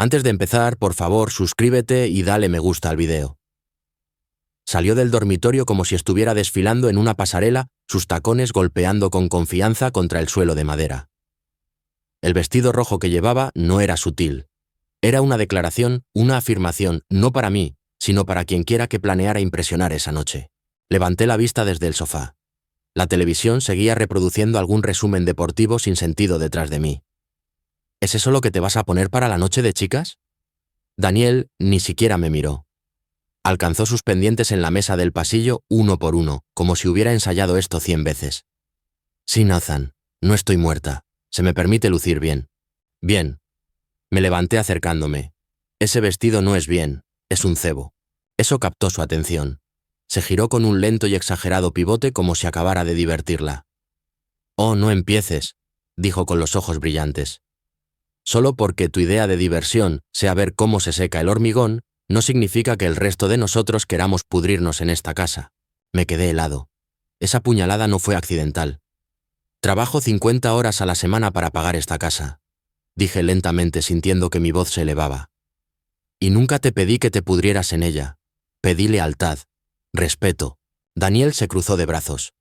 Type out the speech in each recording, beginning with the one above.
Antes de empezar, por favor, suscríbete y dale me gusta al video. Salió del dormitorio como si estuviera desfilando en una pasarela, sus tacones golpeando con confianza contra el suelo de madera. El vestido rojo que llevaba no era sutil. Era una declaración, una afirmación, no para mí, sino para quien quiera que planeara impresionar esa noche. Levanté la vista desde el sofá. La televisión seguía reproduciendo algún resumen deportivo sin sentido detrás de mí. ¿Es eso lo que te vas a poner para la noche de chicas? Daniel ni siquiera me miró. Alcanzó sus pendientes en la mesa del pasillo uno por uno, como si hubiera ensayado esto 100 veces. Sí, Nathan, no estoy muerta. Se me permite lucir bien. Bien. Me levanté acercándome. Ese vestido no es bien, es un cebo. Eso captó su atención. Se giró con un lento y exagerado pivote como si acabara de divertirla. Oh, no empieces, dijo con los ojos brillantes. Solo porque tu idea de diversión sea ver cómo se seca el hormigón, no significa que el resto de nosotros queramos pudrirnos en esta casa. Me quedé helado. Esa puñalada no fue accidental. Trabajo 50 horas a la semana para pagar esta casa, dije lentamente sintiendo que mi voz se elevaba. Y nunca te pedí que te pudrieras en ella. Pedí lealtad, respeto. Daniel se cruzó de brazos.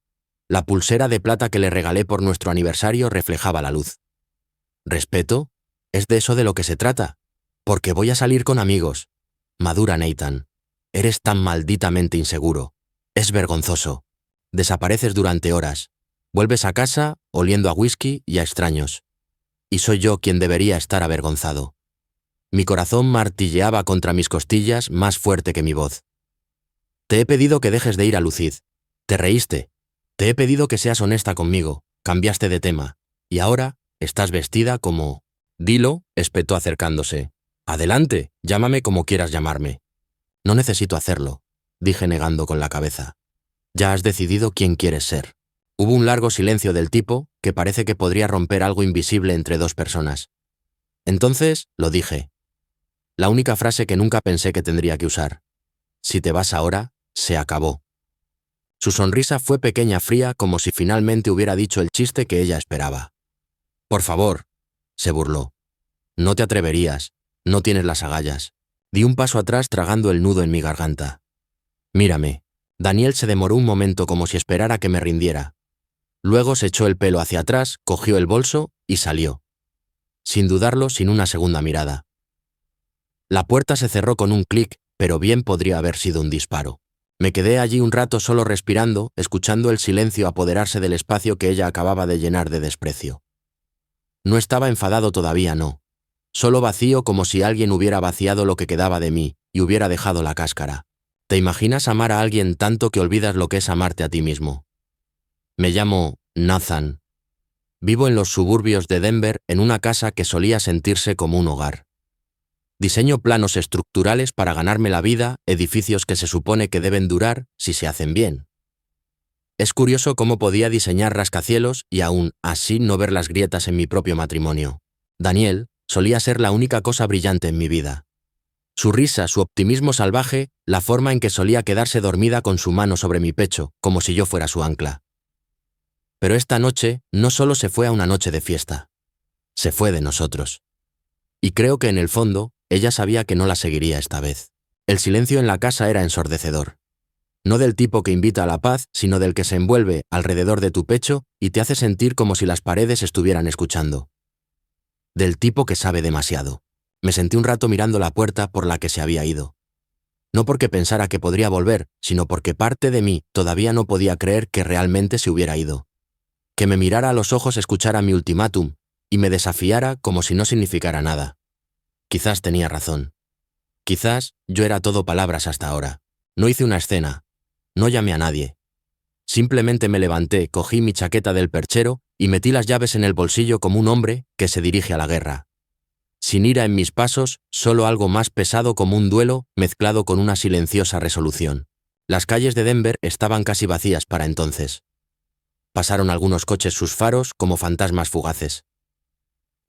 La pulsera de plata que le regalé por nuestro aniversario reflejaba la luz. ¿Respeto? ¿Es de eso de lo que se trata? Porque voy a salir con amigos. Madura, Nathan. Eres tan malditamente inseguro. Es vergonzoso. Desapareces durante horas. Vuelves a casa oliendo a whisky y a extraños. Y soy yo quien debería estar avergonzado. Mi corazón martilleaba contra mis costillas más fuerte que mi voz. Te he pedido que dejes de ir a Lucid. Te reíste. Te he pedido que seas honesta conmigo. Cambiaste de tema. Y ahora estás vestida como... Dilo, espetó acercándose. Adelante, llámame como quieras llamarme. No necesito hacerlo, dije negando con la cabeza. Ya has decidido quién quieres ser. Hubo un largo silencio del tipo que parece que podría romper algo invisible entre dos personas. Entonces, lo dije. La única frase que nunca pensé que tendría que usar. Si te vas ahora, se acabó. Su sonrisa fue pequeña, fría, como si finalmente hubiera dicho el chiste que ella esperaba. Por favor, se burló. No te atreverías, no tienes las agallas. Di un paso atrás tragando el nudo en mi garganta. Mírame. Daniel se demoró un momento como si esperara que me rindiera. Luego se echó el pelo hacia atrás, cogió el bolso y salió. Sin dudarlo, sin una segunda mirada. La puerta se cerró con un clic, pero bien podría haber sido un disparo. Me quedé allí un rato solo respirando, escuchando el silencio apoderarse del espacio que ella acababa de llenar de desprecio. No estaba enfadado todavía, no. Solo vacío como si alguien hubiera vaciado lo que quedaba de mí y hubiera dejado la cáscara. ¿Te imaginas amar a alguien tanto que olvidas lo que es amarte a ti mismo? Me llamo Nathan. Vivo en los suburbios de Denver en una casa que solía sentirse como un hogar. Diseño planos estructurales para ganarme la vida, edificios que se supone que deben durar si se hacen bien. Es curioso cómo podía diseñar rascacielos y aún así no ver las grietas en mi propio matrimonio. Daniel solía ser la única cosa brillante en mi vida. Su risa, su optimismo salvaje, la forma en que solía quedarse dormida con su mano sobre mi pecho, como si yo fuera su ancla. Pero esta noche no solo se fue a una noche de fiesta. Se fue de nosotros. Y creo que en el fondo, ella sabía que no la seguiría esta vez. El silencio en la casa era ensordecedor. No del tipo que invita a la paz, sino del que se envuelve alrededor de tu pecho y te hace sentir como si las paredes estuvieran escuchando. Del tipo que sabe demasiado. Me sentí un rato mirando la puerta por la que se había ido. No porque pensara que podría volver, sino porque parte de mí todavía no podía creer que realmente se hubiera ido. Que me mirara a los ojos, escuchara mi ultimátum y me desafiara como si no significara nada. Quizás tenía razón. Quizás yo era todo palabras hasta ahora. No hice una escena. No llamé a nadie. Simplemente me levanté, cogí mi chaqueta del perchero y metí las llaves en el bolsillo como un hombre que se dirige a la guerra. Sin ira en mis pasos, solo algo más pesado como un duelo mezclado con una silenciosa resolución. Las calles de Denver estaban casi vacías para entonces. Pasaron algunos coches sus faros como fantasmas fugaces.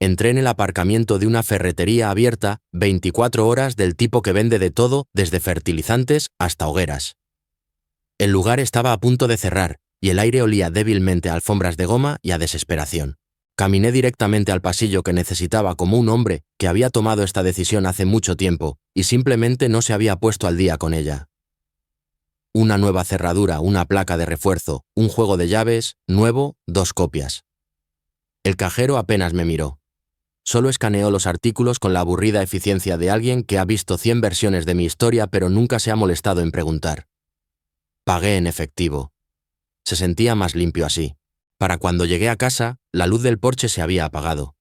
Entré en el aparcamiento de una ferretería abierta 24 horas del tipo que vende de todo, desde fertilizantes hasta hogueras. El lugar estaba a punto de cerrar y el aire olía débilmente a alfombras de goma y a desesperación. Caminé directamente al pasillo que necesitaba como un hombre que había tomado esta decisión hace mucho tiempo y simplemente no se había puesto al día con ella. Una nueva cerradura, una placa de refuerzo, un juego de llaves, nuevo, 2 copias. El cajero apenas me miró. Solo escaneó los artículos con la aburrida eficiencia de alguien que ha visto 100 versiones de mi historia pero nunca se ha molestado en preguntar. Pagué en efectivo. Se sentía más limpio así. Para cuando llegué a casa, la luz del porche se había apagado.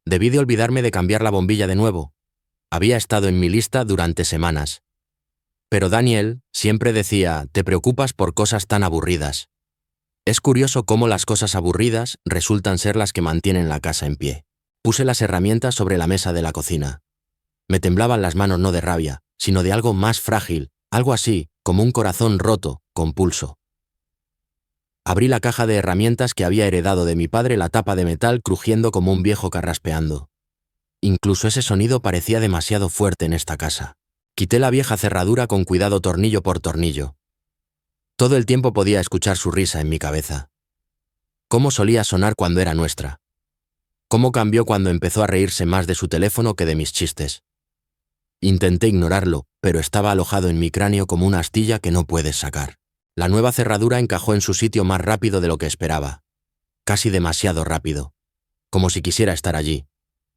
Debí de olvidarme de cambiar la bombilla de nuevo. Había estado en mi lista durante semanas. Pero Daniel siempre decía, te preocupas por cosas tan aburridas. Es curioso cómo las cosas aburridas resultan ser las que mantienen la casa en pie. Puse las herramientas sobre la mesa de la cocina. Me temblaban las manos no de rabia, sino de algo más frágil, algo así, como un corazón roto, con pulso. Abrí la caja de herramientas que había heredado de mi padre, la tapa de metal crujiendo como un viejo carraspeando. Incluso ese sonido parecía demasiado fuerte en esta casa. Quité la vieja cerradura con cuidado tornillo por tornillo. Todo el tiempo podía escuchar su risa en mi cabeza. Cómo solía sonar cuando era nuestra. Cómo cambió cuando empezó a reírse más de su teléfono que de mis chistes. Intenté ignorarlo, pero estaba alojado en mi cráneo como una astilla que no puedes sacar. La nueva cerradura encajó en su sitio más rápido de lo que esperaba. Casi demasiado rápido. Como si quisiera estar allí.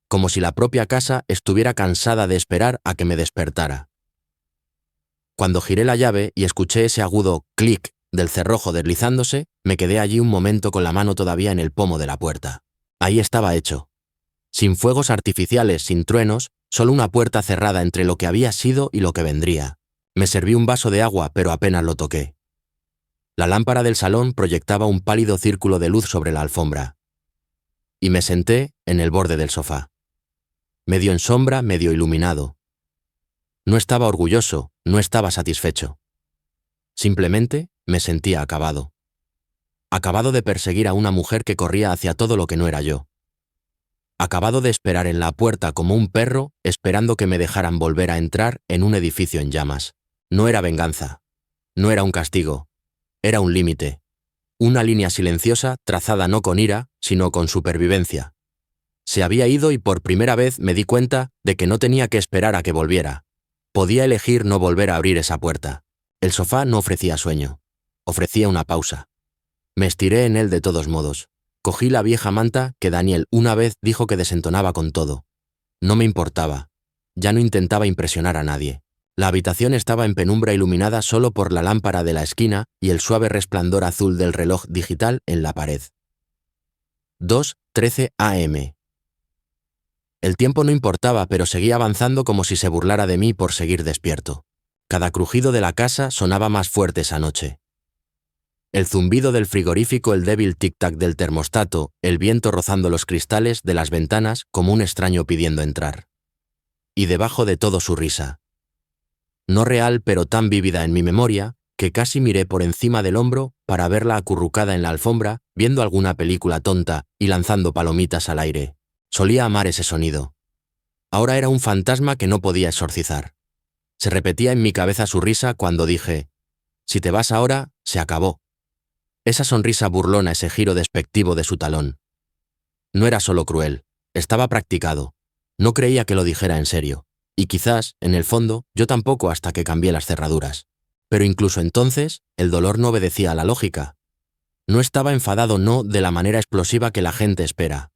Como si la propia casa estuviera cansada de esperar a que me despertara. Cuando giré la llave y escuché ese agudo clic del cerrojo deslizándose, me quedé allí un momento con la mano todavía en el pomo de la puerta. Ahí estaba hecho. Sin fuegos artificiales, sin truenos, solo una puerta cerrada entre lo que había sido y lo que vendría. Me serví un vaso de agua, pero apenas lo toqué. La lámpara del salón proyectaba un pálido círculo de luz sobre la alfombra. Y me senté en el borde del sofá. Medio en sombra, medio iluminado. No estaba orgulloso, no estaba satisfecho. Simplemente me sentía acabado. Acabado de perseguir a una mujer que corría hacia todo lo que no era yo. Acabado de esperar en la puerta como un perro, esperando que me dejaran volver a entrar en un edificio en llamas. No era venganza. No era un castigo. Era un límite. Una línea silenciosa trazada no con ira, sino con supervivencia. Se había ido y por primera vez me di cuenta de que no tenía que esperar a que volviera. Podía elegir no volver a abrir esa puerta. El sofá no ofrecía sueño. Ofrecía una pausa. Me estiré en él de todos modos. Cogí la vieja manta que Daniel una vez dijo que desentonaba con todo. No me importaba. Ya no intentaba impresionar a nadie. La habitación estaba en penumbra iluminada solo por la lámpara de la esquina y el suave resplandor azul del reloj digital en la pared. 2:13 a.m. El tiempo no importaba, pero seguía avanzando como si se burlara de mí por seguir despierto. Cada crujido de la casa sonaba más fuerte esa noche. El zumbido del frigorífico, el débil tic-tac del termostato, el viento rozando los cristales de las ventanas como un extraño pidiendo entrar. Y debajo de todo su risa. No real, pero tan vívida en mi memoria, que casi miré por encima del hombro para verla acurrucada en la alfombra, viendo alguna película tonta y lanzando palomitas al aire. Solía amar ese sonido. Ahora era un fantasma que no podía exorcizar. Se repetía en mi cabeza su risa cuando dije, si te vas ahora, se acabó. Esa sonrisa burlona, ese giro despectivo de su talón. No era solo cruel, estaba practicado. No creía que lo dijera en serio. Y quizás, en el fondo, yo tampoco hasta que cambié las cerraduras. Pero incluso entonces, el dolor no obedecía a la lógica. No estaba enfadado, no de la manera explosiva que la gente espera.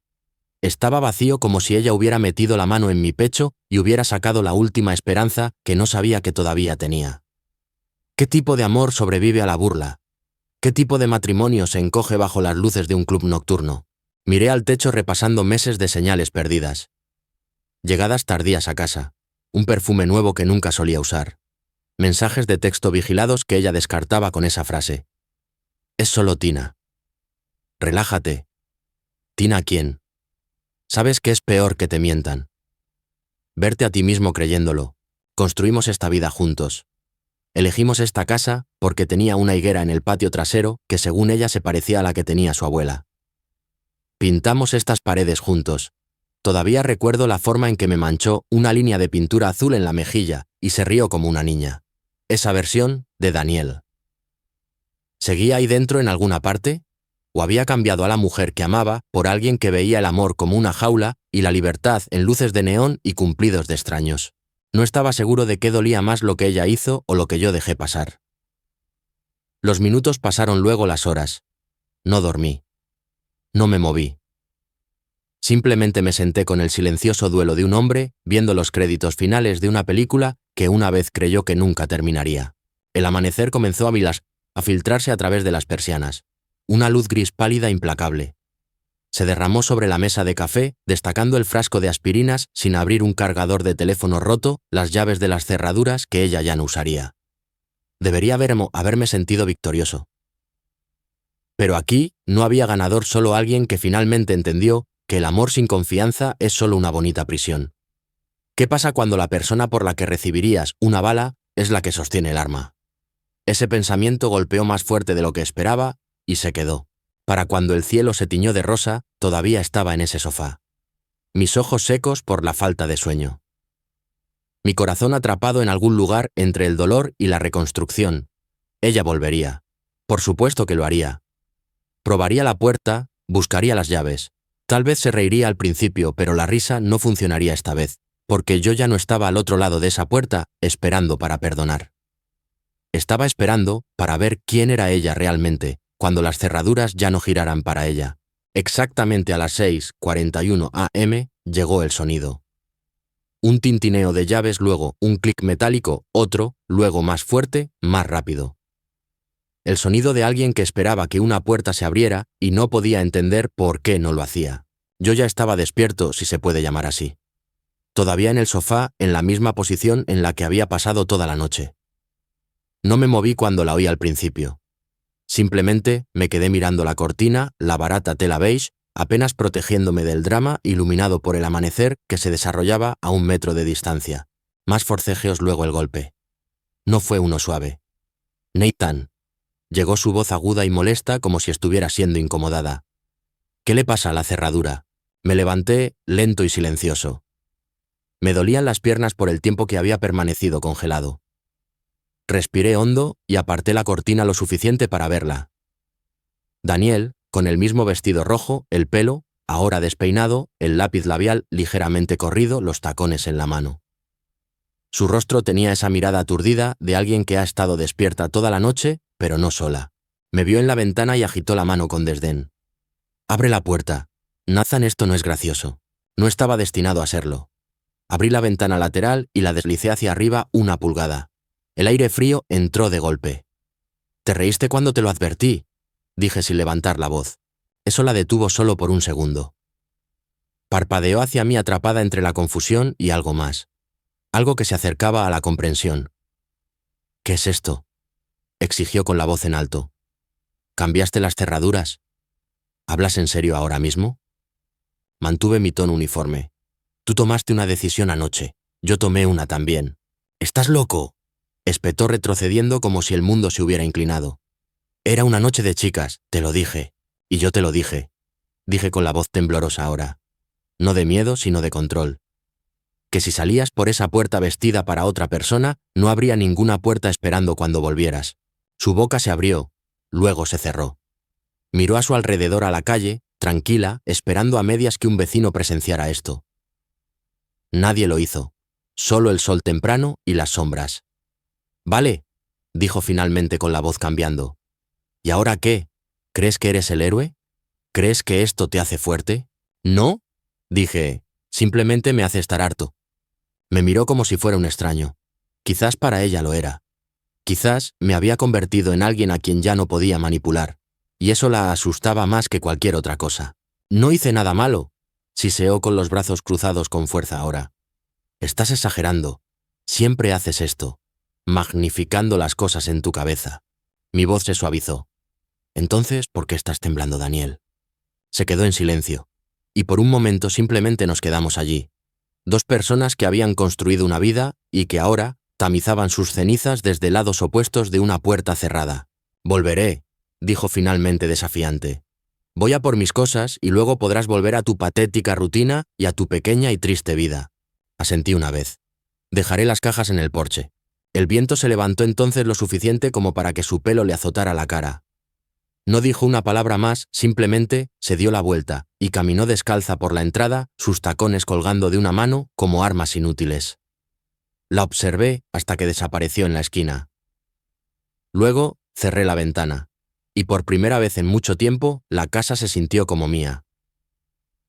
Estaba vacío, como si ella hubiera metido la mano en mi pecho y hubiera sacado la última esperanza que no sabía que todavía tenía. ¿Qué tipo de amor sobrevive a la burla? ¿Qué tipo de matrimonio se encoge bajo las luces de un club nocturno? Miré al techo repasando meses de señales perdidas. Llegadas tardías a casa. Un perfume nuevo que nunca solía usar. Mensajes de texto vigilados que ella descartaba con esa frase. Es solo Tina. Relájate. ¿Tina quién? Sabes que es peor que te mientan. Verte a ti mismo creyéndolo. Construimos esta vida juntos. Elegimos esta casa porque tenía una higuera en el patio trasero que según ella se parecía a la que tenía su abuela. Pintamos estas paredes juntos. Todavía recuerdo la forma en que me manchó una línea de pintura azul en la mejilla y se rió como una niña. Esa versión de Daniel. ¿Seguía ahí dentro en alguna parte? ¿O había cambiado a la mujer que amaba por alguien que veía el amor como una jaula y la libertad en luces de neón y cumplidos de extraños? No estaba seguro de qué dolía más lo que ella hizo o lo que yo dejé pasar. Los minutos pasaron, luego las horas. No dormí. No me moví. Simplemente me senté con el silencioso duelo de un hombre, viendo los créditos finales de una película que una vez creyó que nunca terminaría. El amanecer comenzó a filtrarse a través de las persianas. Una luz gris pálida implacable. Se derramó sobre la mesa de café, destacando el frasco de aspirinas sin abrir, un cargador de teléfono roto, las llaves de las cerraduras que ella ya no usaría. Debería haberme sentido victorioso. Pero aquí no había ganador, solo alguien que finalmente entendió que el amor sin confianza es solo una bonita prisión. ¿Qué pasa cuando la persona por la que recibirías una bala es la que sostiene el arma? Ese pensamiento golpeó más fuerte de lo que esperaba y se quedó. Para cuando el cielo se tiñó de rosa, todavía estaba en ese sofá. Mis ojos secos por la falta de sueño. Mi corazón atrapado en algún lugar entre el dolor y la reconstrucción. Ella volvería. Por supuesto que lo haría. Probaría la puerta, buscaría las llaves. Tal vez se reiría al principio, pero la risa no funcionaría esta vez, porque yo ya no estaba al otro lado de esa puerta, esperando para perdonar. Estaba esperando para ver quién era ella realmente, cuando las cerraduras ya no giraran para ella. Exactamente a las 6:41 a.m. llegó el sonido. Un tintineo de llaves, luego un clic metálico, otro, luego más fuerte, más rápido. El sonido de alguien que esperaba que una puerta se abriera y no podía entender por qué no lo hacía. Yo ya estaba despierto, si se puede llamar así. Todavía en el sofá, en la misma posición en la que había pasado toda la noche. No me moví cuando la oí al principio. Simplemente me quedé mirando la cortina, la barata tela beige, apenas protegiéndome del drama, iluminado por el amanecer que se desarrollaba a 1 metro de distancia. Más forcejeos, luego el golpe. No fue uno suave. Nathan. Llegó su voz aguda y molesta, como si estuviera siendo incomodada. ¿Qué le pasa a la cerradura? Me levanté, lento y silencioso. Me dolían las piernas por el tiempo que había permanecido congelado. Respiré hondo y aparté la cortina lo suficiente para verla. Daniel, con el mismo vestido rojo, el pelo, ahora despeinado, el lápiz labial ligeramente corrido, los tacones en la mano. Su rostro tenía esa mirada aturdida de alguien que ha estado despierta toda la noche, pero no sola. Me vio en la ventana y agitó la mano con desdén. «Abre la puerta. Nathan, esto no es gracioso. No estaba destinado a serlo». Abrí la ventana lateral y la deslicé hacia arriba 1 pulgada. El aire frío entró de golpe. «Te reíste cuando te lo advertí», dije sin levantar la voz. Eso la detuvo solo por 1 segundo. Parpadeó hacia mí, atrapada entre la confusión y algo más. Algo que se acercaba a la comprensión. «¿Qué es esto?», exigió con la voz en alto. «¿Cambiaste las cerraduras? ¿Hablas en serio ahora mismo?» Mantuve mi tono uniforme. «Tú tomaste una decisión anoche. Yo tomé una también». «¿Estás loco?», espetó retrocediendo como si el mundo se hubiera inclinado. «Era una noche de chicas, te lo dije. Y yo te lo dije», dije con la voz temblorosa ahora. No de miedo, sino de control. Que si salías por esa puerta vestida para otra persona, no habría ninguna puerta esperando cuando volvieras. Su boca se abrió, luego se cerró. Miró a su alrededor, a la calle, tranquila, esperando a medias que un vecino presenciara esto. Nadie lo hizo, solo el sol temprano y las sombras. «Vale», dijo finalmente con la voz cambiando. «¿Y ahora qué? ¿Crees que eres el héroe? ¿Crees que esto te hace fuerte?» «No», dije, «simplemente me hace estar harto». Me miró como si fuera un extraño. Quizás para ella lo era. Quizás me había convertido en alguien a quien ya no podía manipular, y eso la asustaba más que cualquier otra cosa. «No hice nada malo», siseó con los brazos cruzados con fuerza ahora. «Estás exagerando. Siempre haces esto, magnificando las cosas en tu cabeza». Mi voz se suavizó. «Entonces, ¿por qué estás temblando, Daniel?» Se quedó en silencio, y por un momento simplemente nos quedamos allí. 2 personas que habían construido una vida y que ahora tamizaban sus cenizas desde lados opuestos de una puerta cerrada. «Volveré», dijo finalmente desafiante. «Voy a por mis cosas y luego podrás volver a tu patética rutina y a tu pequeña y triste vida». Asentí una vez. «Dejaré las cajas en el porche». El viento se levantó entonces lo suficiente como para que su pelo le azotara la cara. No dijo una palabra más, simplemente se dio la vuelta y caminó descalza por la entrada, sus tacones colgando de una mano como armas inútiles. La observé hasta que desapareció en la esquina. Luego cerré la ventana, y por primera vez en mucho tiempo la casa se sintió como mía.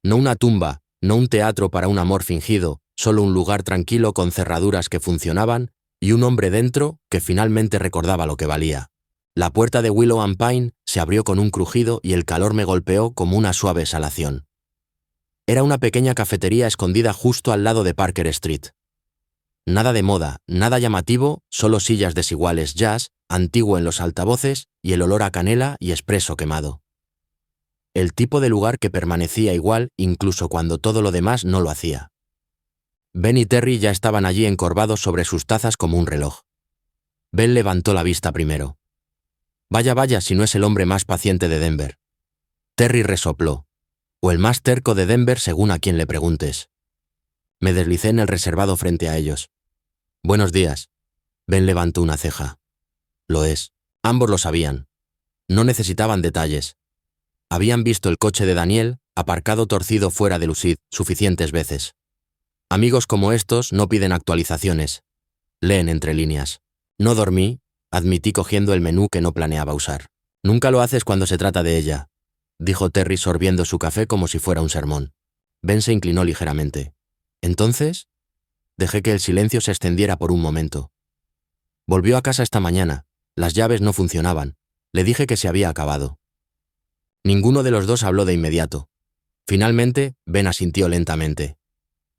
No una tumba, no un teatro para un amor fingido, solo un lugar tranquilo con cerraduras que funcionaban y un hombre dentro que finalmente recordaba lo que valía. La puerta de Willow and Pine se abrió con un crujido y el calor me golpeó como una suave exhalación. Era una pequeña cafetería escondida justo al lado de Parker Street. Nada de moda, nada llamativo, solo sillas desiguales, jazz, antiguo en los altavoces y el olor a canela y espresso quemado. El tipo de lugar que permanecía igual incluso cuando todo lo demás no lo hacía. Ben y Terry ya estaban allí encorvados sobre sus tazas como un reloj. Ben levantó la vista primero. Vaya, vaya, si no es el hombre más paciente de Denver. Terry resopló. O el más terco de Denver según a quien le preguntes. Me deslicé en el reservado frente a ellos. Buenos días. Ben levantó una ceja. Lo es. Ambos lo sabían. No necesitaban detalles. Habían visto el coche de Daniel, aparcado torcido fuera de Lucid, suficientes veces. Amigos como estos no piden actualizaciones. Leen entre líneas. No dormí, admití cogiendo el menú que no planeaba usar. Nunca lo haces cuando se trata de ella, dijo Terry sorbiendo su café como si fuera un sermón. Ben se inclinó ligeramente. ¿Entonces? Dejé que el silencio se extendiera por un momento. Volvió a casa esta mañana. Las llaves no funcionaban. Le dije que se había acabado. Ninguno de los dos habló de inmediato. Finalmente, Ben asintió lentamente.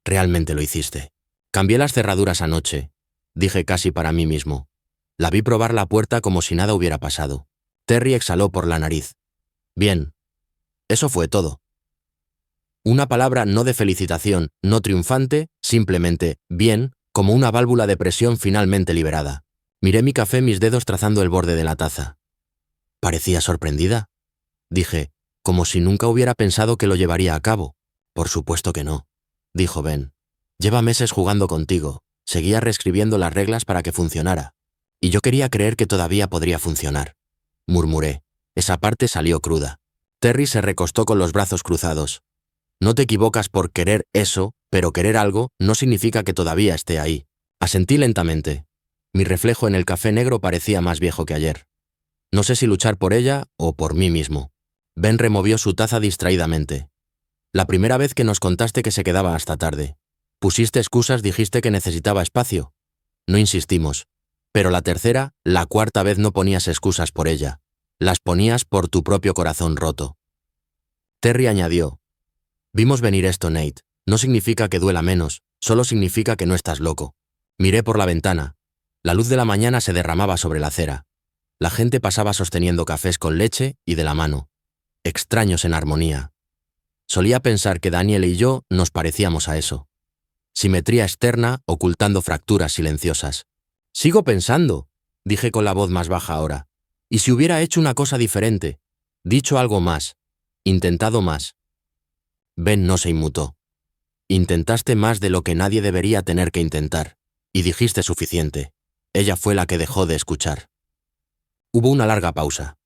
Realmente lo hiciste. Cambié las cerraduras anoche, dije casi para mí mismo. La vi probar la puerta como si nada hubiera pasado. Terry exhaló por la nariz. Bien. Eso fue todo. Una palabra no de felicitación, no triunfante, simplemente bien, como una válvula de presión finalmente liberada. Miré mi café, mis dedos trazando el borde de la taza. ¿Parecía sorprendida? Dije, como si nunca hubiera pensado que lo llevaría a cabo. Por supuesto que no, dijo Ben. Lleva meses jugando contigo, seguía reescribiendo las reglas para que funcionara. Y yo quería creer que todavía podría funcionar. Murmuré. Esa parte salió cruda. Terry se recostó con los brazos cruzados. No te equivocas por querer eso, pero querer algo no significa que todavía esté ahí. Asentí lentamente. Mi reflejo en el café negro parecía más viejo que ayer. No sé si luchar por ella o por mí mismo. Ben removió su taza distraídamente. La primera vez que nos contaste que se quedaba hasta tarde. Pusiste excusas, dijiste que necesitaba espacio. No insistimos. Pero la tercera, la cuarta vez no ponías excusas por ella. Las ponías por tu propio corazón roto. Terry añadió. Vimos venir esto, Nate. No significa que duela menos, solo significa que no estás loco. Miré por la ventana. La luz de la mañana se derramaba sobre la acera. La gente pasaba sosteniendo cafés con leche y de la mano. Extraños en armonía. Solía pensar que Daniel y yo nos parecíamos a eso. Simetría externa ocultando fracturas silenciosas. Sigo pensando, dije con la voz más baja ahora. ¿Y si hubiera hecho una cosa diferente? Dicho algo más. Intentado más. Ben no se inmutó. Intentaste más de lo que nadie debería tener que intentar. Y dijiste suficiente. Ella fue la que dejó de escuchar. Hubo una larga pausa.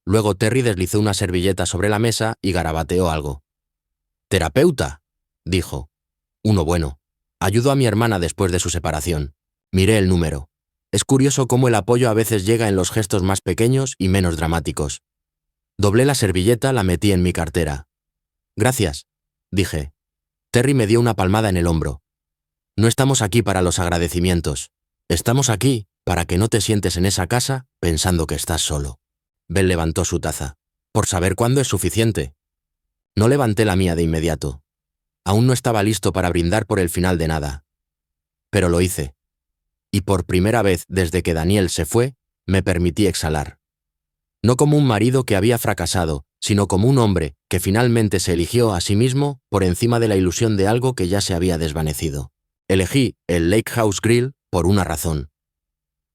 Luego Terry deslizó una servilleta sobre la mesa y garabateó algo. «Terapeuta», dijo. «Uno bueno. Ayudó a mi hermana después de su separación. Miré el número. Es curioso cómo el apoyo a veces llega en los gestos más pequeños y menos dramáticos. Doblé la servilleta, la metí en mi cartera. «Gracias», dije. Terry me dio una palmada en el hombro. «No estamos aquí para los agradecimientos. Estamos aquí para que no te sientes en esa casa pensando que estás solo». Ben levantó su taza. «Por saber cuándo es suficiente». No levanté la mía de inmediato. Aún no estaba listo para brindar por el final de nada. Pero lo hice. Y por primera vez desde que Daniel se fue, me permití exhalar. No como un marido que había fracasado, sino como un hombre que finalmente se eligió a sí mismo por encima de la ilusión de algo que ya se había desvanecido. Elegí el Lake House Grill por una razón.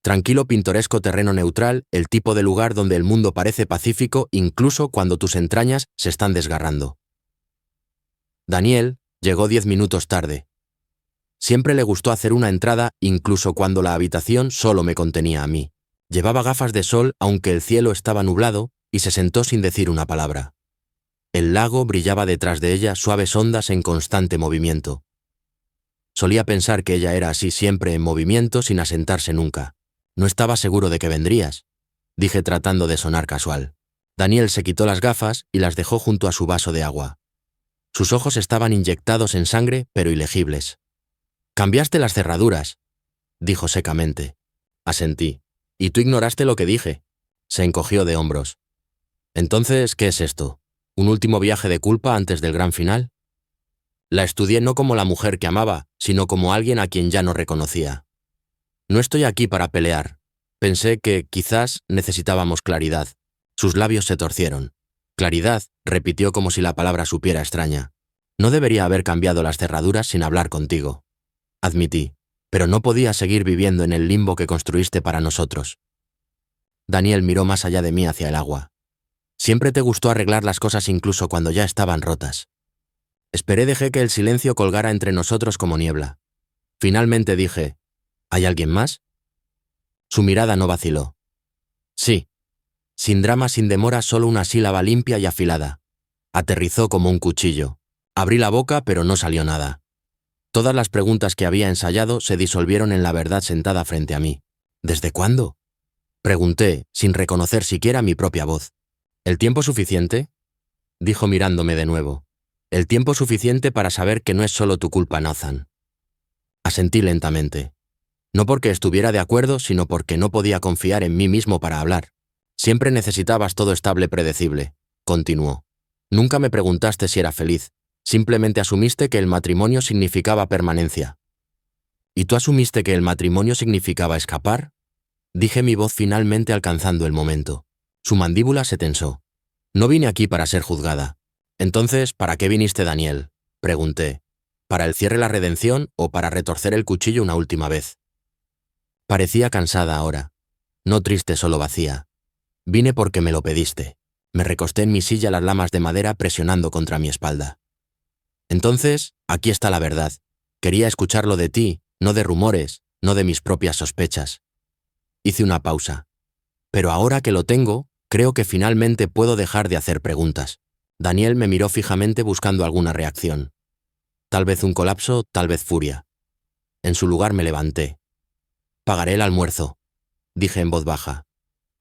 Tranquilo, pintoresco terreno neutral, el tipo de lugar donde el mundo parece pacífico incluso cuando tus entrañas se están desgarrando. Daniel llegó 10 minutos tarde. Siempre le gustó hacer una entrada incluso cuando la habitación solo me contenía a mí. Llevaba gafas de sol aunque el cielo estaba nublado y se sentó sin decir una palabra. El lago brillaba detrás de ella, suaves ondas en constante movimiento. Solía pensar que ella era así siempre en movimiento sin asentarse nunca. No estaba seguro de que vendrías, dije tratando de sonar casual. Daniel se quitó las gafas y las dejó junto a su vaso de agua. Sus ojos estaban inyectados en sangre, pero ilegibles. «Cambiaste las cerraduras», dijo secamente. Asentí. «Y tú ignoraste lo que dije». Se encogió de hombros. «Entonces, ¿qué es esto? ¿Un último viaje de culpa antes del gran final?» La estudié no como la mujer que amaba, sino como alguien a quien ya no reconocía. «No estoy aquí para pelear». Pensé que, quizás, necesitábamos claridad. Sus labios se torcieron. «Claridad», repitió como si la palabra supiera extraña. «No debería haber cambiado las cerraduras sin hablar contigo». Admití, pero no podía seguir viviendo en el limbo que construiste para nosotros. Daniel miró más allá de mí hacia el agua. «Siempre te gustó arreglar las cosas incluso cuando ya estaban rotas». Dejé que el silencio colgara entre nosotros como niebla. Finalmente dije, «¿Hay alguien más?» Su mirada no vaciló. «Sí». Sin drama, sin demora, solo una sílaba limpia y afilada. Aterrizó como un cuchillo. Abrí la boca, pero no salió nada. Todas las preguntas que había ensayado se disolvieron en la verdad sentada frente a mí. «¿Desde cuándo?», pregunté, sin reconocer siquiera mi propia voz. «¿El tiempo suficiente?», dijo mirándome de nuevo. «El tiempo suficiente para saber que no es solo tu culpa, Nathan». Asentí lentamente. No porque estuviera de acuerdo, sino porque no podía confiar en mí mismo para hablar. «Siempre necesitabas todo estable, predecible», continuó. «Nunca me preguntaste si era feliz. Simplemente asumiste que el matrimonio significaba permanencia». «¿Y tú asumiste que el matrimonio significaba escapar?», dije, mi voz finalmente alcanzando el momento. Su mandíbula se tensó. «No vine aquí para ser juzgada». «Entonces, ¿para qué viniste, Daniel?», pregunté. «¿Para el cierre, la redención o para retorcer el cuchillo una última vez?». Parecía cansada ahora. No triste, solo vacía. «Vine porque me lo pediste». Me recosté en mi silla, las lamas de madera presionando contra mi espalda. «Entonces, aquí está la verdad. Quería escucharlo de ti, no de rumores, no de mis propias sospechas». Hice una pausa. «Pero ahora que lo tengo, creo que finalmente puedo dejar de hacer preguntas». Daniel me miró fijamente buscando alguna reacción. Tal vez un colapso, tal vez furia. En su lugar me levanté. «Pagaré el almuerzo», dije en voz baja.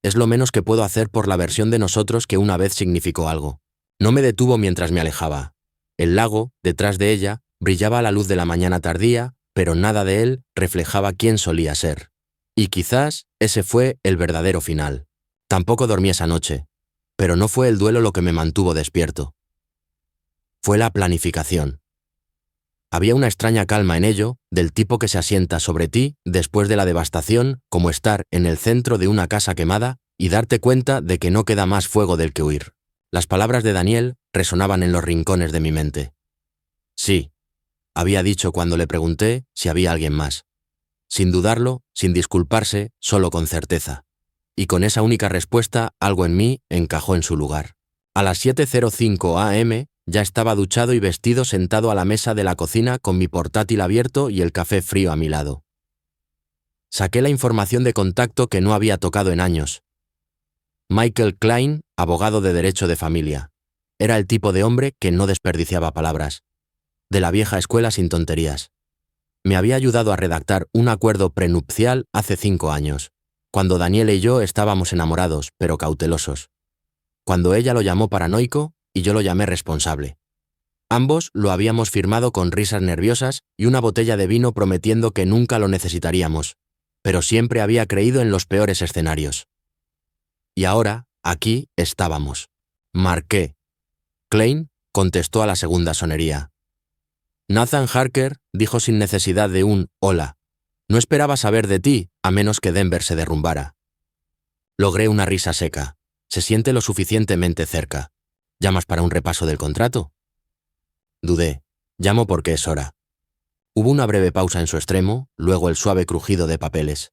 «Es lo menos que puedo hacer por la versión de nosotros que una vez significó algo». No me detuvo mientras me alejaba. El lago, detrás de ella, brillaba a la luz de la mañana tardía, pero nada de él reflejaba quién solía ser. Y quizás ese fue el verdadero final. Tampoco dormí esa noche, pero no fue el duelo lo que me mantuvo despierto. Fue la planificación. Había una extraña calma en ello, del tipo que se asienta sobre ti después de la devastación, como estar en el centro de una casa quemada y darte cuenta de que no queda más fuego del que huir. Las palabras de Daniel resonaban en los rincones de mi mente. «Sí», había dicho cuando le pregunté si había alguien más. Sin dudarlo, sin disculparse, solo con certeza. Y con esa única respuesta, algo en mí encajó en su lugar. A las 7:05 am, ya estaba duchado y vestido, sentado a la mesa de la cocina con mi portátil abierto y el café frío a mi lado. Saqué la información de contacto que no había tocado en años. Michael Klein, abogado de derecho de familia. Era el tipo de hombre que no desperdiciaba palabras. De la vieja escuela sin tonterías. Me había ayudado a redactar un acuerdo prenupcial hace 5 años, cuando Daniel y yo estábamos enamorados, pero cautelosos. Cuando ella lo llamó paranoico y yo lo llamé responsable. Ambos lo habíamos firmado con risas nerviosas y una botella de vino prometiendo que nunca lo necesitaríamos, pero siempre había creído en los peores escenarios. Y ahora, aquí estábamos. Marqué. Klein contestó a la segunda sonería. Nathan Harker dijo sin necesidad de un «hola». No esperaba saber de ti, a menos que Denver se derrumbara. Logré una risa seca. Se siente lo suficientemente cerca. ¿Llamas para un repaso del contrato? Dudé. Llamo porque es hora. Hubo una breve pausa en su extremo, luego el suave crujido de papeles.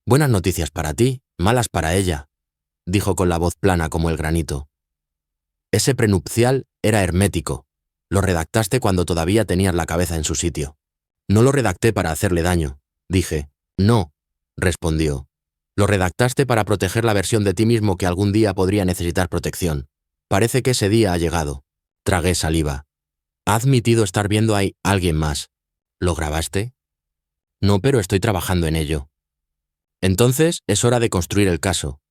Buenas noticias para ti, malas para ella, dijo con la voz plana como el granito. Ese prenupcial era hermético. Lo redactaste cuando todavía tenías la cabeza en su sitio. No lo redacté para hacerle daño, dije. No, respondió. Lo redactaste para proteger la versión de ti mismo que algún día podría necesitar protección. Parece que ese día ha llegado. Tragué saliva. Ha admitido estar viendo a alguien más. ¿Lo grabaste? No, pero estoy trabajando en ello. Entonces es hora de construir el caso.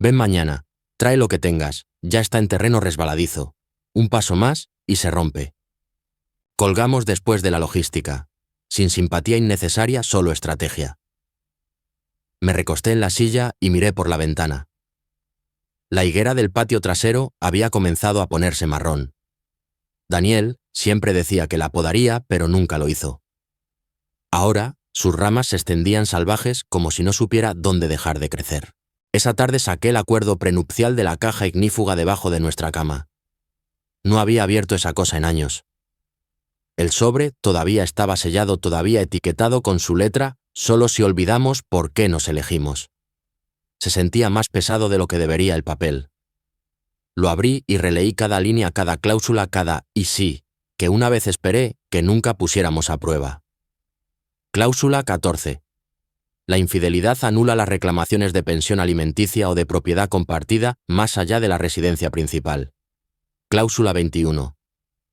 Ven mañana, trae lo que tengas, ya está en terreno resbaladizo. Un paso más y se rompe. Colgamos después de la logística. Sin simpatía innecesaria, solo estrategia. Me recosté en la silla y miré por la ventana. La higuera del patio trasero había comenzado a ponerse marrón. Daniel siempre decía que la podaría, pero nunca lo hizo. Ahora, sus ramas se extendían salvajes como si no supiera dónde dejar de crecer. Esa tarde saqué el acuerdo prenupcial de la caja ignífuga debajo de nuestra cama. No había abierto esa cosa en años. El sobre todavía estaba sellado, todavía etiquetado con su letra, solo si olvidamos por qué nos elegimos. Se sentía más pesado de lo que debería el papel. Lo abrí y releí cada línea, cada cláusula, cada «y sí», que una vez esperé que nunca pusiéramos a prueba. Cláusula 14. La infidelidad anula las reclamaciones de pensión alimenticia o de propiedad compartida más allá de la residencia principal. Cláusula 21.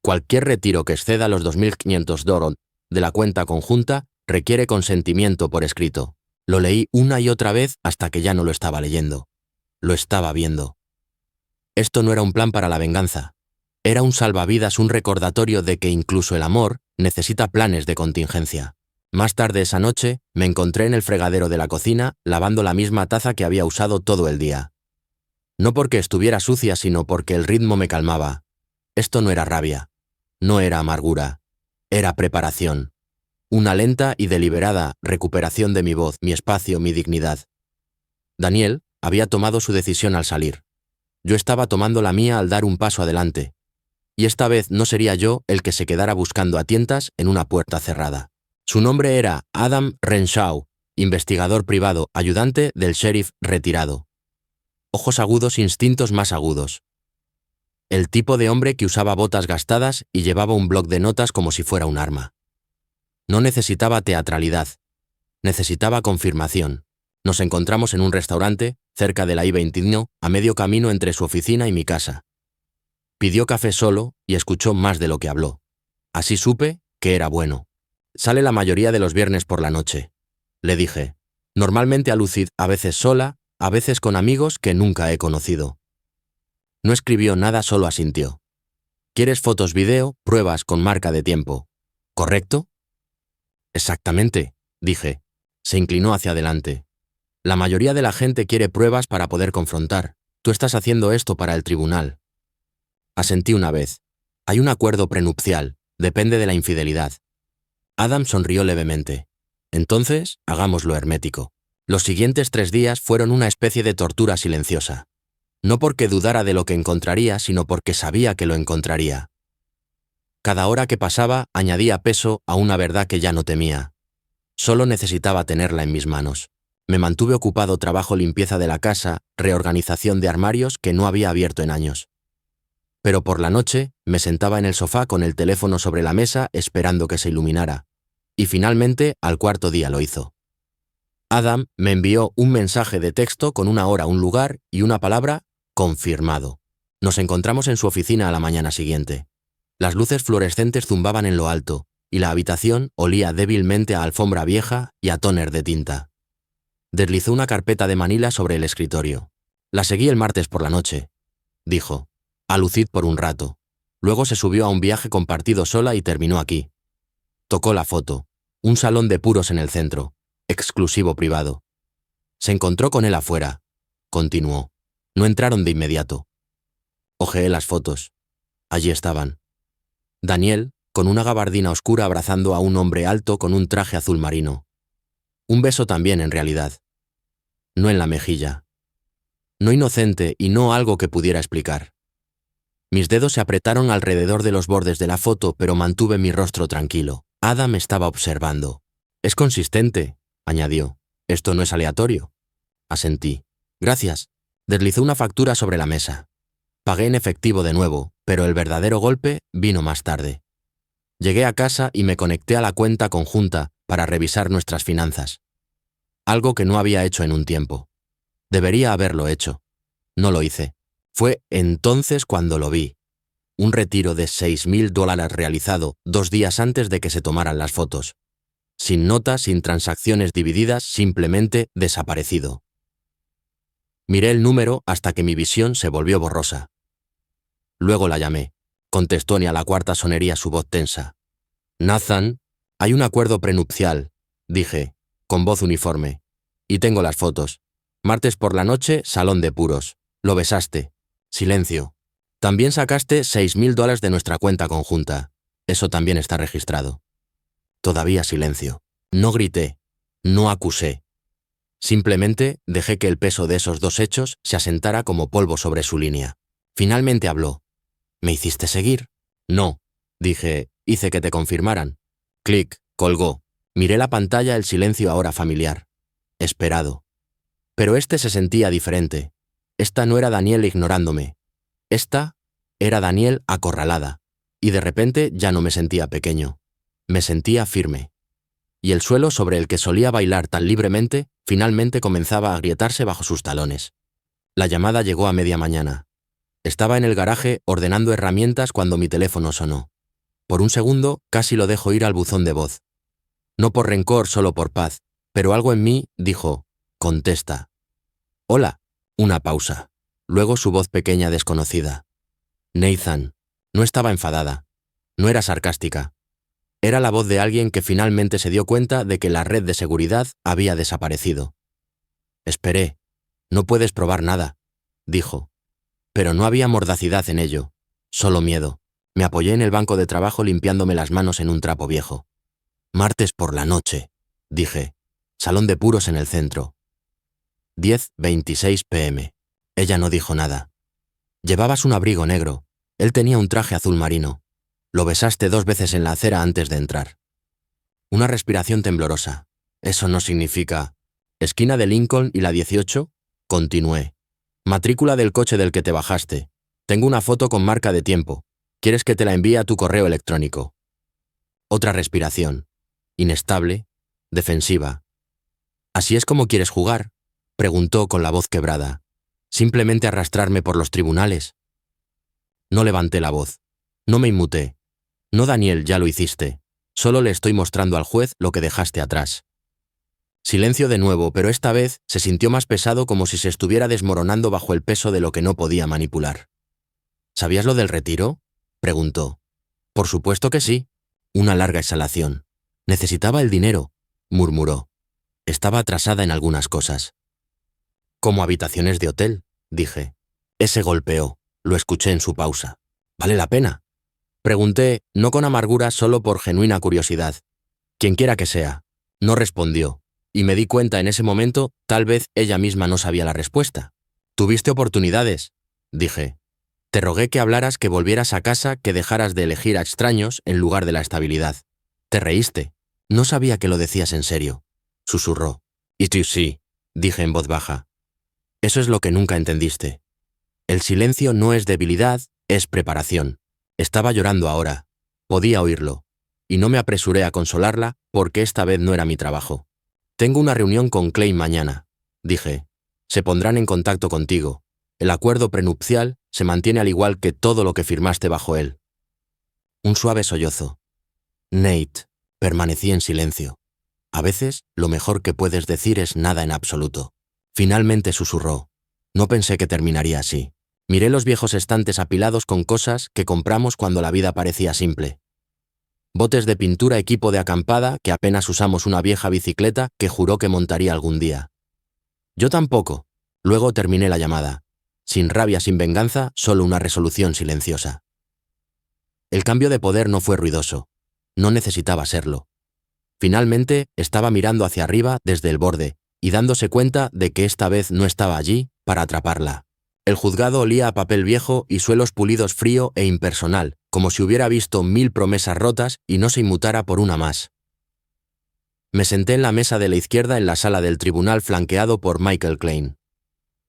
Cualquier retiro que exceda los $2.500 de la cuenta conjunta requiere consentimiento por escrito. Lo leí una y otra vez hasta que ya no lo estaba leyendo. Lo estaba viendo. Esto no era un plan para la venganza. Era un salvavidas, un recordatorio de que incluso el amor necesita planes de contingencia. Más tarde esa noche, me encontré en el fregadero de la cocina, lavando la misma taza que había usado todo el día. No porque estuviera sucia, sino porque el ritmo me calmaba. Esto no era rabia. No era amargura. Era preparación. Una lenta y deliberada recuperación de mi voz, mi espacio, mi dignidad. Daniel había tomado su decisión al salir. Yo estaba tomando la mía al dar un paso adelante. Y esta vez no sería yo el que se quedara buscando a tientas en una puerta cerrada. Su nombre era Adam Renshaw, investigador privado, ayudante del sheriff retirado. Ojos agudos, instintos más agudos. El tipo de hombre que usaba botas gastadas y llevaba un bloc de notas como si fuera un arma. No necesitaba teatralidad. Necesitaba confirmación. Nos encontramos en un restaurante, cerca de la I-21, a medio camino entre su oficina y mi casa. Pidió café solo y escuchó más de lo que habló. Así supe que era bueno. Sale la mayoría de los viernes por la noche. Le dije. Normalmente a Lucid, a veces sola, a veces con amigos que nunca he conocido. No escribió nada, solo asintió. ¿Quieres fotos, video, pruebas con marca de tiempo? ¿Correcto? Exactamente, dije. Se inclinó hacia adelante. La mayoría de la gente quiere pruebas para poder confrontar. Tú estás haciendo esto para el tribunal. Asentí una vez. Hay un acuerdo prenupcial. Depende de la infidelidad. Adam sonrió levemente. Entonces, hagámoslo hermético. Los siguientes 3 días fueron una especie de tortura silenciosa. No porque dudara de lo que encontraría, sino porque sabía que lo encontraría. Cada hora que pasaba añadía peso a una verdad que ya no temía. Solo necesitaba tenerla en mis manos. Me mantuve ocupado, trabajo, limpieza de la casa, reorganización de armarios que no había abierto en años. Pero por la noche me sentaba en el sofá con el teléfono sobre la mesa esperando que se iluminara. Y finalmente, al 4.º día lo hizo. Adam me envió un mensaje de texto con una hora, un lugar y una palabra: confirmado. Nos encontramos en su oficina a la mañana siguiente. Las luces fluorescentes zumbaban en lo alto, y la habitación olía débilmente a alfombra vieja y a tóner de tinta. Deslizó una carpeta de manila sobre el escritorio. La seguí el martes por la noche, dijo. A Lucid por un rato. Luego se subió a un viaje compartido sola y terminó aquí. Tocó la foto. Un salón de puros en el centro. Exclusivo, privado. Se encontró con él afuera. Continuó. No entraron de inmediato. Ojeé las fotos. Allí estaban. Daniel, con una gabardina oscura, abrazando a un hombre alto con un traje azul marino. Un beso también, en realidad. No en la mejilla. No inocente y no algo que pudiera explicar. Mis dedos se apretaron alrededor de los bordes de la foto, pero mantuve mi rostro tranquilo. Adam estaba observando. Es consistente, añadió. Esto no es aleatorio. Asentí. Gracias. Deslizó una factura sobre la mesa. Pagué en efectivo de nuevo, pero el verdadero golpe vino más tarde. Llegué a casa y me conecté a la cuenta conjunta para revisar nuestras finanzas. Algo que no había hecho en un tiempo. Debería haberlo hecho. No lo hice. Fue entonces cuando lo vi. Un retiro de $6,000 realizado 2 días antes de que se tomaran las fotos. Sin notas, sin transacciones divididas, simplemente desaparecido. Miré el número hasta que mi visión se volvió borrosa. Luego la llamé. Contestó ni a la cuarta sonería su voz tensa. Nathan, hay un acuerdo prenupcial, dije, con voz uniforme. Y tengo las fotos. Martes por la noche, salón de puros. Lo besaste. Silencio. También sacaste $6,000 de nuestra cuenta conjunta. Eso también está registrado. Todavía silencio. No grité. No acusé. Simplemente dejé que el peso de esos 2 hechos se asentara como polvo sobre su línea. Finalmente habló. ¿Me hiciste seguir? No. Dije, hice que te confirmaran. Clic, colgó. Miré la pantalla, el silencio ahora familiar. Esperado. Pero este se sentía diferente. Esta no era Daniel ignorándome. Esta era Daniel acorralada. Y de repente ya no me sentía pequeño. Me sentía firme. Y el suelo sobre el que solía bailar tan libremente, finalmente comenzaba a agrietarse bajo sus talones. La llamada llegó a media mañana. Estaba en el garaje ordenando herramientas cuando mi teléfono sonó. Por un segundo casi lo dejo ir al buzón de voz. No por rencor, solo por paz, pero algo en mí dijo, contesta. Hola. Una pausa. Luego su voz pequeña desconocida. Nathan. No estaba enfadada. No era sarcástica. Era la voz de alguien que finalmente se dio cuenta de que la red de seguridad había desaparecido. Esperé. No puedes probar nada, dijo. Pero no había mordacidad en ello, solo miedo. Me apoyé en el banco de trabajo limpiándome las manos en un trapo viejo. Martes por la noche, dije. Salón de puros en el centro. 10:26 p.m. Ella no dijo nada. Llevabas un abrigo negro. Él tenía un traje azul marino. Lo besaste 2 veces en la acera antes de entrar. Una respiración temblorosa. Eso no significa... Esquina de Lincoln y la 18, continué. Matrícula del coche del que te bajaste. Tengo una foto con marca de tiempo. ¿Quieres que te la envíe a tu correo electrónico? Otra respiración. Inestable, defensiva. ¿Así es como quieres jugar?, preguntó con la voz quebrada. ¿Simplemente arrastrarme por los tribunales? No levanté la voz. No me inmuté. No, Daniel, ya lo hiciste. Solo le estoy mostrando al juez lo que dejaste atrás. Silencio de nuevo, pero esta vez se sintió más pesado, como si se estuviera desmoronando bajo el peso de lo que no podía manipular. ¿Sabías lo del retiro?, preguntó. Por supuesto que sí. Una larga exhalación. Necesitaba el dinero, murmuró. Estaba atrasada en algunas cosas. Como habitaciones de hotel, dije. Ese golpeó. Lo escuché en su pausa. ¿Vale la pena?, pregunté, no con amargura, solo por genuina curiosidad. Quienquiera que sea. No respondió, y me di cuenta en ese momento, tal vez ella misma no sabía la respuesta. Tuviste oportunidades, dije. Te rogué que hablaras, que volvieras a casa, que dejaras de elegir a extraños en lugar de la estabilidad. Te reíste. No sabía que lo decías en serio, susurró. Y tú sí, dije en voz baja. Eso es lo que nunca entendiste. El silencio no es debilidad, es preparación. Estaba llorando ahora. Podía oírlo. Y no me apresuré a consolarla, porque esta vez no era mi trabajo. Tengo una reunión con Clay mañana, dije. Se pondrán en contacto contigo. El acuerdo prenupcial se mantiene al igual que todo lo que firmaste bajo él. Un suave sollozo. Nate, permanecí en silencio. A veces, lo mejor que puedes decir es nada en absoluto. Finalmente susurró. No pensé que terminaría así. Miré los viejos estantes apilados con cosas que compramos cuando la vida parecía simple. Botes de pintura, equipo de acampada, que apenas usamos, una vieja bicicleta que juró que montaría algún día. Yo tampoco. Luego terminé la llamada. Sin rabia, sin venganza, solo una resolución silenciosa. El cambio de poder no fue ruidoso. No necesitaba serlo. Finalmente, estaba mirando hacia arriba desde el borde y dándose cuenta de que esta vez no estaba allí para atraparla. El juzgado olía a papel viejo y suelos pulidos, frío e impersonal, como si hubiera visto 1000 promesas rotas y no se inmutara por una más. Me senté en la mesa de la izquierda en la sala del tribunal, flanqueado por Michael Klein.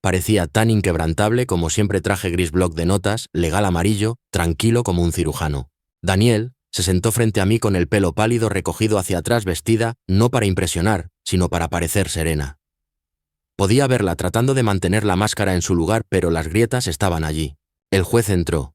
Parecía tan inquebrantable como siempre. Traje gris, bloc de notas, legal amarillo, tranquilo como un cirujano. Daniel se sentó frente a mí con el pelo pálido recogido hacia atrás, vestida no para impresionar, sino para parecer serena. Podía verla tratando de mantener la máscara en su lugar, pero las grietas estaban allí. El juez entró.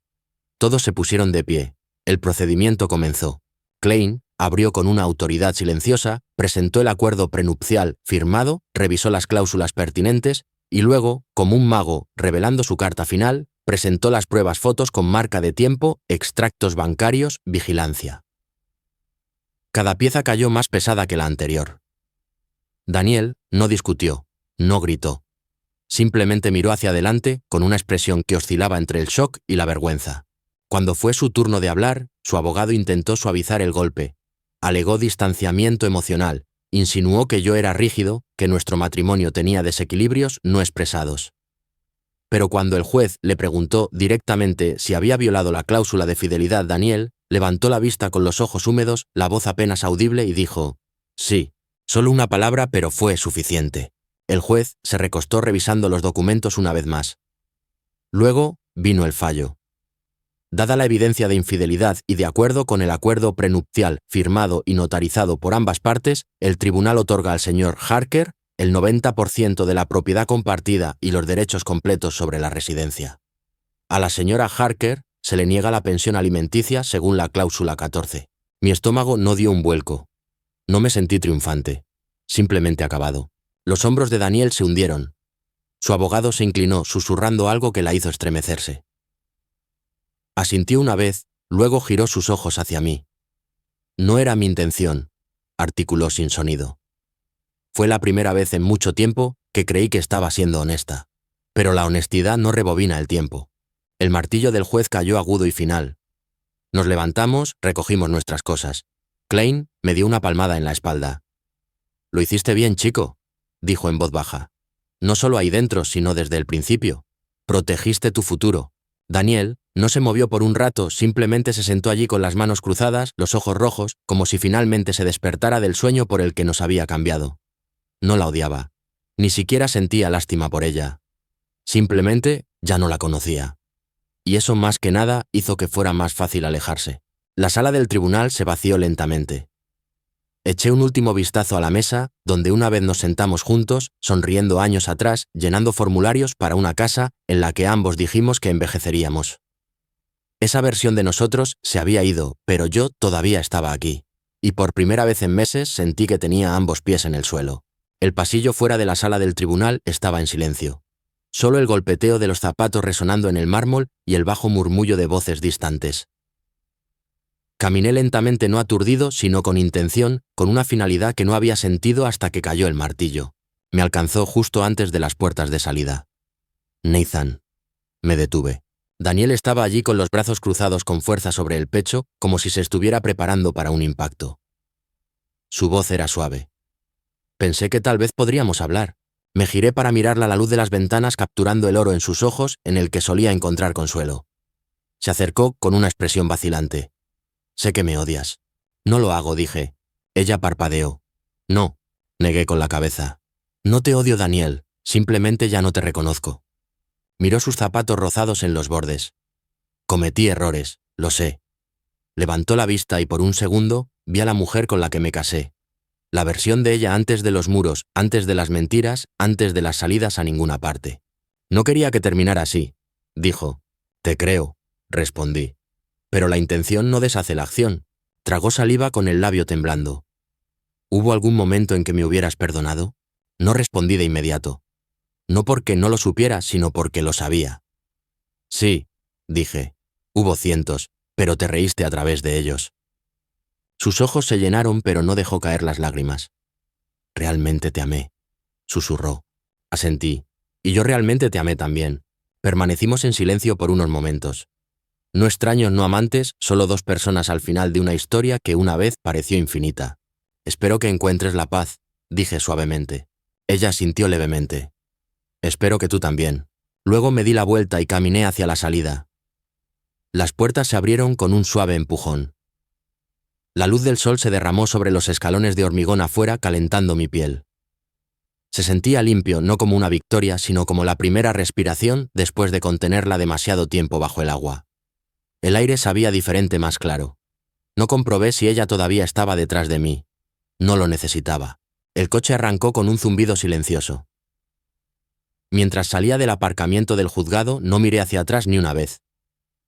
Todos se pusieron de pie. El procedimiento comenzó. Klein abrió con una autoridad silenciosa, presentó el acuerdo prenupcial firmado, revisó las cláusulas pertinentes y luego, como un mago revelando su carta final, presentó las pruebas fotos con marca de tiempo, extractos bancarios, vigilancia. Cada pieza cayó más pesada que la anterior. Daniel no discutió, no gritó. Simplemente miró hacia adelante con una expresión que oscilaba entre el shock y la vergüenza. Cuando fue su turno de hablar, su abogado intentó suavizar el golpe. Alegó distanciamiento emocional, insinuó que yo era rígido, que nuestro matrimonio tenía desequilibrios no expresados. Pero cuando el juez le preguntó directamente si había violado la cláusula de fidelidad, Daniel levantó la vista con los ojos húmedos, la voz apenas audible y dijo: «Sí». Solo una palabra, pero fue suficiente. El juez se recostó revisando los documentos una vez más. Luego vino el fallo. Dada la evidencia de infidelidad y de acuerdo con el acuerdo prenupcial firmado y notarizado por ambas partes, el tribunal otorga al señor Harker el 90% de la propiedad compartida y los derechos completos sobre la residencia. A la señora Harker se le niega la pensión alimenticia según la cláusula 14. Mi estómago no dio un vuelco. No me sentí triunfante, simplemente acabado. Los hombros de Daniel se hundieron. Su abogado se inclinó, susurrando algo que la hizo estremecerse. Asintió una vez, luego giró sus ojos hacia mí. «No era mi intención», articuló sin sonido. Fue la primera vez en mucho tiempo que creí que estaba siendo honesta. Pero la honestidad no rebobina el tiempo. El martillo del juez cayó agudo y final. Nos levantamos, recogimos nuestras cosas. Klein me dio una palmada en la espalda. «Lo hiciste bien, chico», dijo en voz baja. «No solo ahí dentro, sino desde el principio. Protegiste tu futuro». Daniel no se movió por un rato, simplemente se sentó allí con las manos cruzadas, los ojos rojos, como si finalmente se despertara del sueño por el que nos había cambiado. No la odiaba. Ni siquiera sentía lástima por ella. Simplemente ya no la conocía. Y eso más que nada hizo que fuera más fácil alejarse. La sala del tribunal se vació lentamente. Eché un último vistazo a la mesa, donde una vez nos sentamos juntos, sonriendo años atrás, llenando formularios para una casa en la que ambos dijimos que envejeceríamos. Esa versión de nosotros se había ido, pero yo todavía estaba aquí. Y por primera vez en meses sentí que tenía ambos pies en el suelo. El pasillo fuera de la sala del tribunal estaba en silencio. Solo el golpeteo de los zapatos resonando en el mármol y el bajo murmullo de voces distantes. Caminé lentamente, no aturdido, sino con intención, con una finalidad que no había sentido hasta que cayó el martillo. Me alcanzó justo antes de las puertas de salida. «Nathan». Me detuve. Daniel estaba allí con los brazos cruzados con fuerza sobre el pecho, como si se estuviera preparando para un impacto. Su voz era suave. Pensé que tal vez podríamos hablar. Me giré para mirarla a la luz de las ventanas, capturando el oro en sus ojos, en el que solía encontrar consuelo. Se acercó con una expresión vacilante. «Sé que me odias». «No lo hago», dije. Ella parpadeó. «No», negué con la cabeza. «No te odio, Daniel, simplemente ya no te reconozco». Miró sus zapatos rozados en los bordes. «Cometí errores, lo sé». Levantó la vista y por un segundo vi a la mujer con la que me casé. La versión de ella antes de los muros, antes de las mentiras, antes de las salidas a ninguna parte. «No quería que terminara así», dijo. «Te creo», respondí. «Pero la intención no deshace la acción». Tragó saliva con el labio temblando. «¿Hubo algún momento en que me hubieras perdonado?» No respondí de inmediato. No porque no lo supiera, sino porque lo sabía. «Sí», dije. «Hubo cientos, pero te reíste a través de ellos». Sus ojos se llenaron, pero no dejó caer las lágrimas. «Realmente te amé», susurró. Asentí. «Y yo realmente te amé también». Permanecimos en silencio por unos momentos. No extraños, no amantes, solo dos personas al final de una historia que una vez pareció infinita. «Espero que encuentres la paz», dije suavemente. Ella sintió levemente. «Espero que tú también». Luego me di la vuelta y caminé hacia la salida. Las puertas se abrieron con un suave empujón. La luz del sol se derramó sobre los escalones de hormigón afuera, calentando mi piel. Se sentía limpio, no como una victoria, sino como la primera respiración después de contenerla demasiado tiempo bajo el agua. El aire sabía diferente, más claro. No comprobé si ella todavía estaba detrás de mí. No lo necesitaba. El coche arrancó con un zumbido silencioso. Mientras salía del aparcamiento del juzgado, no miré hacia atrás ni una vez.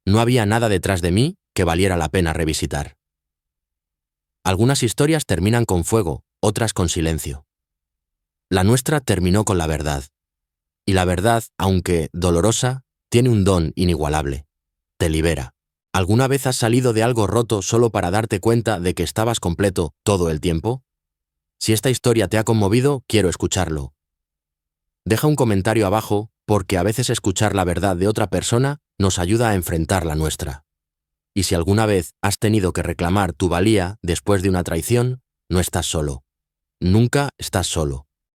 No había nada detrás de mí que valiera la pena revisitar. Algunas historias terminan con fuego, otras con silencio. La nuestra terminó con la verdad. Y la verdad, aunque dolorosa, tiene un don inigualable. Te libera. ¿Alguna vez has salido de algo roto solo para darte cuenta de que estabas completo todo el tiempo? Si esta historia te ha conmovido, quiero escucharlo. Deja un comentario abajo, porque a veces escuchar la verdad de otra persona nos ayuda a enfrentar la nuestra. Y si alguna vez has tenido que reclamar tu valía después de una traición, no estás solo. Nunca estás solo.